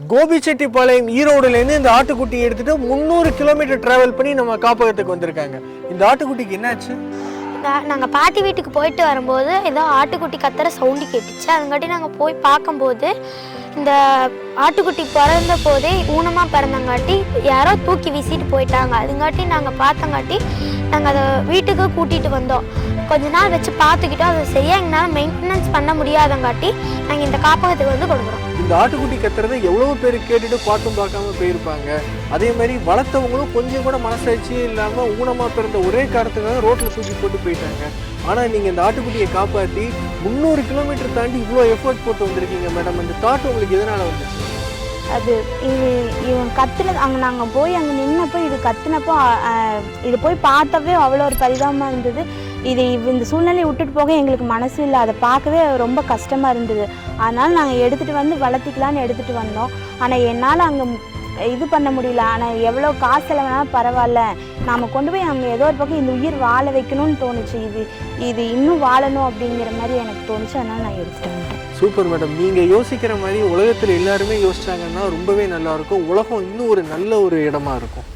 கோபிச்செட்டிப்பாளையம் ஈரோடுலேருந்து இந்த ஆட்டுக்குட்டியை எடுத்துட்டு 300 கிலோமீட்டர் டிராவல் பண்ணி நம்ம காப்பகத்துக்கு வந்திருக்காங்க. இந்த ஆட்டுக்குட்டிக்கு என்னாச்சு? நாங்கள் பாட்டி வீட்டுக்கு போயிட்டு வரும்போது ஏதோ ஆட்டுக்குட்டி கத்துற சவுண்டு கேட்டுச்சு. அதுங்காட்டி நாங்கள் போய் பார்க்கும்போது இந்த ஆட்டுக்குட்டி பிறந்த போதே ஊனமாக பிறந்தங்காட்டி யாரோ தூக்கி வீசிட்டு போயிட்டாங்க. அதுங்காட்டி நாங்கள் பார்த்தங்காட்டி நாங்கள் அதை வீட்டுக்கு கூட்டிகிட்டு வந்தோம். கொஞ்ச நாள் வச்சு பார்த்துக்கிட்டோம். அதை சரியாக எங்களால் மெயின்டெனன்ஸ் பண்ண முடியாதங்காட்டி நாங்கள் இந்த காப்பகத்துக்கு வந்து கொடுக்குறோம். இந்த ஆட்டுக்குட்டி கத்துறதை எவ்வளோ பேர் கேட்டுட்டு பாட்டும் பார்க்காம போயிருப்பாங்க. அதே மாதிரி வளர்த்தவங்களும் கொஞ்சம் கூட மனசாட்சி இல்லாமல் ஊனமாக பிறந்த ஒரே காரணத்துக்காக ரோட்டில் தூக்கி போட்டு போயிட்டாங்க. ஆனால் நீங்கள் இந்த ஆட்டுக்குட்டியை காப்பாற்றி 300 கிலோமீட்டர் தாண்டி இவ்வளோ எஃபர்ட் போட்டு வந்திருக்கீங்க மேடம். அந்த தாட் உங்களுக்கு எதனால் வந்துச்சு? அது இவன் கத்துனது அங்கே நாங்கள் போய் அங்கே நின்னப்போ இது கத்துனப்போ இது போய் பார்த்தவே அவ்வளோ ஒரு பரிதாபமாக இருந்தது. இந்த சூழ்நிலையை விட்டுட்டு போக எங்களுக்கு மனசு இல்லை. அதை பார்க்கவே ரொம்ப கஷ்டமாக இருந்தது. அதனால் நாங்கள் எடுத்துகிட்டு வந்து வளர்த்திக்கலான்னு எடுத்துகிட்டு வந்தோம். ஆனால் என்னால் அங்கே இது பண்ண முடியல. ஆனால் எவ்வளோ காசு செலவுனாலும் பரவாயில்ல, நாம் கொண்டு போய் அங்கே ஏதோ ஒரு பக்கம் இந்த உயிர் வாழ வைக்கணும்னு தோணுச்சு. இது இன்னும் வாழணும் அப்படிங்கிற மாதிரி எனக்கு தோணுச்சு. அதனால் நான் எடுத்துகிட்டு வந்தேன். Super madam. நீங்கள் யோசிக்கிற மாதிரி உலகத்தில் எல்லாருமே யோசிச்சாங்கன்னா ரொம்பவே நல்லாயிருக்கும். உலகம் இன்னும் ஒரு நல்ல ஒரு இடமா இருக்கும்.